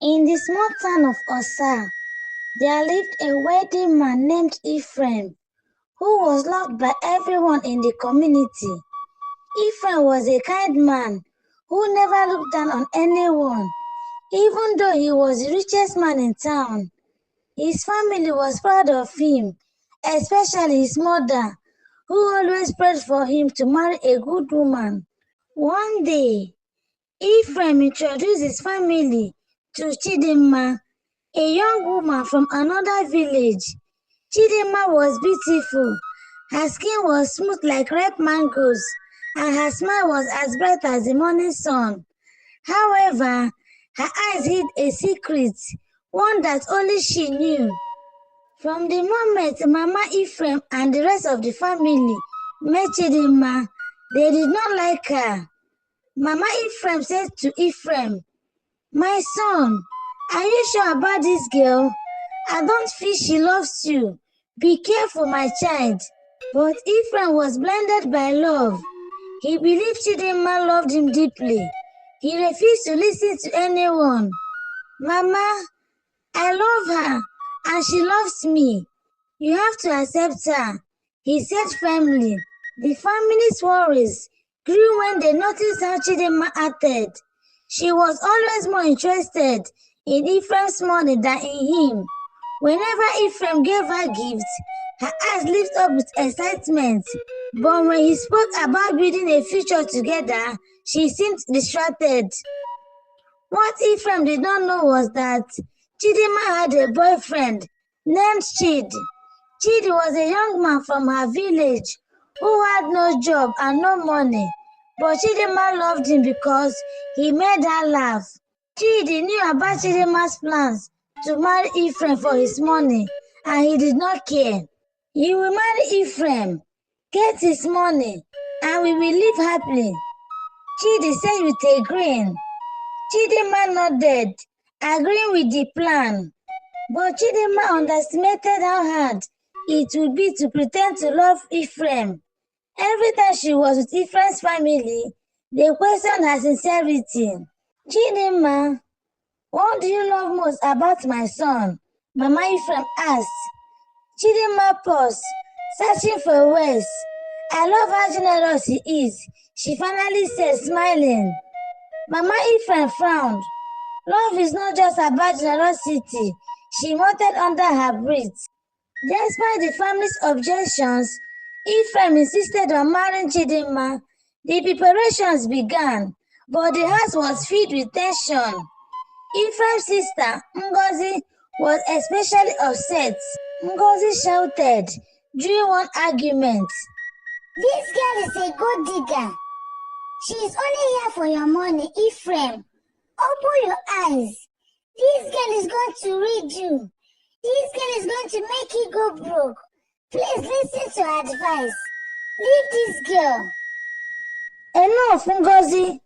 In the small town of Osa, there lived a wealthy man named Ephraim, who was loved by everyone in the community. Ephraim was a kind man who never looked down on anyone, even though he was the richest man in town. His family was proud of him, especially his mother, who always prayed for him to marry a good woman. One day, Ephraim introduced his family to Chidinma, a young woman from another village. Chidinma was beautiful. Her skin was smooth like ripe mangoes, and her smile was as bright as the morning sun. However, her eyes hid a secret, one that only she knew. From the moment Mama Ephraim and the rest of the family met Chidinma, they did not like her. Mama Ephraim said to Ephraim, "My son, are you sure about this girl? I don't feel she loves you. Be careful, my child." But Ephraim was blinded by love. He believed Chidinma loved him deeply. He refused to listen to anyone. "Mama, I love her and she loves me. You have to accept her," he said firmly. The family's worries grew when they noticed how Chidinma acted. She was always more interested in Ephraim's money than in him. Whenever Ephraim gave her gifts, her eyes lit up with excitement. But when he spoke about building a future together, she seemed distracted. What Ephraim did not know was that Chidinma had a boyfriend named Chid. Chid was a young man from her village who had no job and no money. But Chidinma loved him because he made her laugh. Chid knew about Chidinma's plans to marry Ephraim for his money, and he did not care. "You will marry Ephraim, get his money, and we will live happily," Chid said with a grin. Chidinma nodded, agreeing with the plan. But Chidinma underestimated how hard it would be to pretend to love Ephraim. Every time she was with Ephraim's family, they questioned her sincerity. "Chidinma, what do you love most about my son?" Mama Ephraim asked. Chidinma paused, searching for words. "I love how generous he is," she finally said, smiling. Mama Ephraim frowned. "Love is not just about generosity," she muttered under her breath. Despite the family's objections, Ephraim insisted on marrying Chidinma. The preparations began, but the house was filled with tension. Ephraim's sister, Ngozi, was especially upset. Ngozi shouted during one argument, "This girl is a gold digger. She is only here for your money, Ephraim. Open your eyes. This girl is going to read you. This girl is going to make you go broke. Please listen to her advice. Leave this girl." "Enough, Ngozi.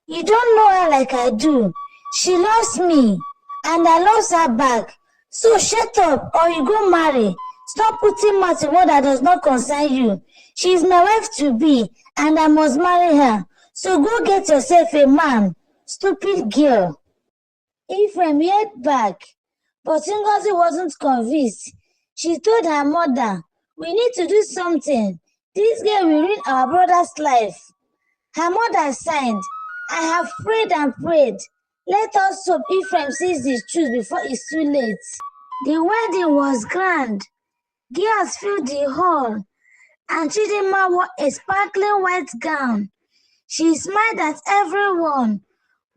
You don't know her like I do. She loves me, and I love her back. So shut up or you go marry. Stop putting mouth in what that does not concern you. She is my wife to be, and I must marry her. So go get yourself a man, stupid girl." Ephraim yelled back, but Ngozi wasn't convinced. She told her mother, "We need to do something. This girl will ruin our brother's life." Her mother sighed, "I have prayed and prayed. Let us hope Ephraim sees the truth before it's too late." The wedding was grand. Girls filled the hall, and Chidinma wore a sparkling white gown. She smiled at everyone,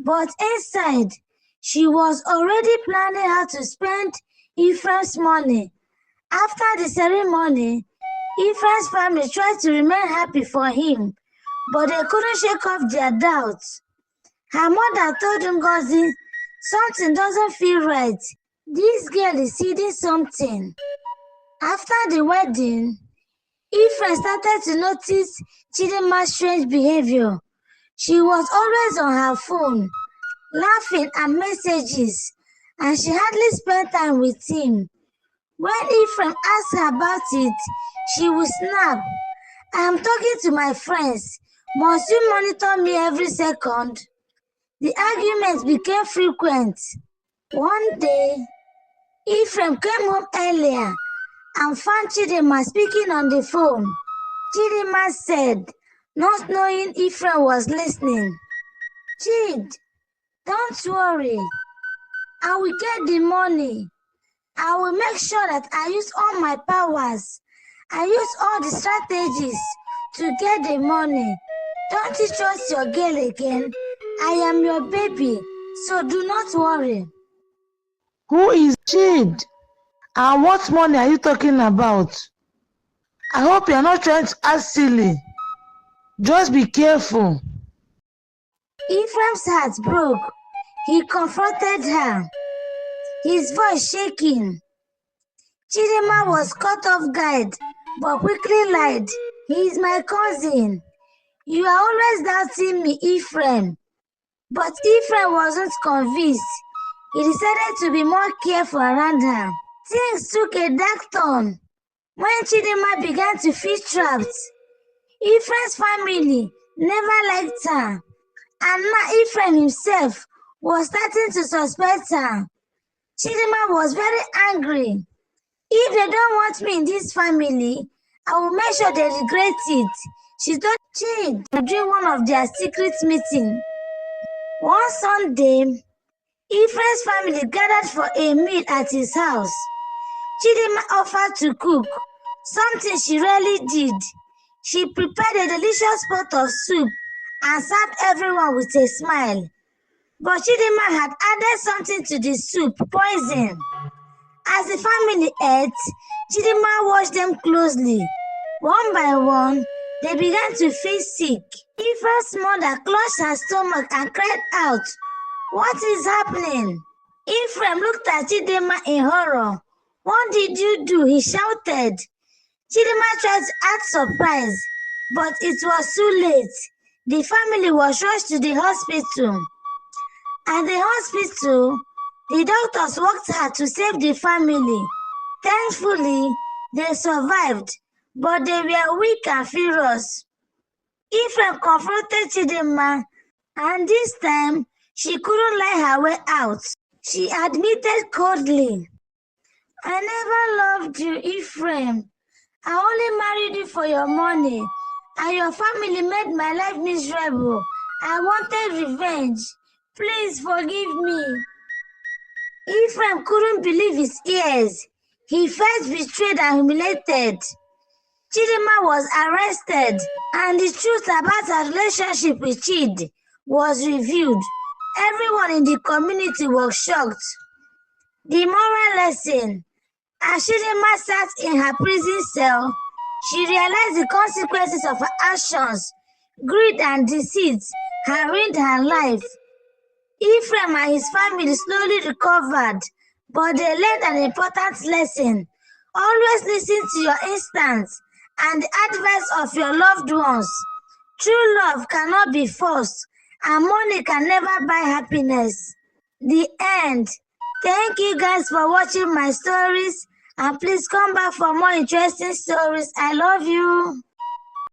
but inside, she was already planning how to spend Ephraim's money. After the ceremony, Ephraim's family tried to remain happy for him, but they couldn't shake off their doubts. Her mother told Ngozi, "Something doesn't feel right. This girl is hiding something." After the wedding, Ephraim started to notice Chidinma's strange behavior. She was always on her phone, laughing at messages, and she hardly spent time with him. When Ephraim asked her about it, she would snap, "I am talking to my friends. Must you monitor me every second?" The arguments became frequent. One day, Ephraim came home earlier and found Chidinma speaking on the phone. Chidinma said, not knowing Ephraim was listening, "Chid, don't worry. I will get the money. I will make sure that I use all my powers. I use all the strategies to get the money. Don't you trust your girl again? I am your baby, so do not worry." Who is Chid? And what money are you talking about? I hope you're not trying to act silly. Just be careful. Ephraim's heart broke. He confronted her, his voice shaking. Chidinma was caught off guard, but quickly lied. "He is my cousin. You are always doubting me, Ephraim." But Ephraim wasn't convinced. He decided to be more careful around her. Things took a dark turn when Chidinma began to feel trapped. Ephraim's family never liked her, and now Ephraim himself was starting to suspect her. Chidinma was very angry. "If they don't want me in this family, I will make sure they regret it," she told Chid during one of their secret meetings. One Sunday, Ephraim's family gathered for a meal at his house. Chidinma offered to cook, something she rarely did. She prepared a delicious pot of soup and served everyone with a smile. But Chidinma had added something to the soup, poison. As the family ate, Chidinma watched them closely. One by one, they began to feel sick. Ephraim's mother clutched her stomach and cried out, "What is happening?" Ephraim looked at Chidinma in horror. "What did you do?" he shouted. Chidinma tried to act surprised, but it was too late. The family was rushed to the hospital. At the hospital, the doctors worked hard to save the family. Thankfully, they survived, but they were weak and furious. Ephraim confronted Chidinma, and this time, she couldn't lie her way out. She admitted coldly, "I never loved you, Ephraim. I only married you for your money, and your family made my life miserable. I wanted revenge. Please forgive me." Ephraim couldn't believe his ears. He felt betrayed and humiliated. Chidinma was arrested, and the truth about her relationship with Chid was revealed. Everyone in the community was shocked. The moral lesson: as Chidinma sat in her prison cell, she realized the consequences of her actions. Greed and deceit had ruined her life. Ephraim and his family slowly recovered, but they learned an important lesson. Always listen to your instincts and the advice of your loved ones. True love cannot be forced, and money can never buy happiness. The end. Thank you guys for watching my stories, and please come back for more interesting stories. I love you.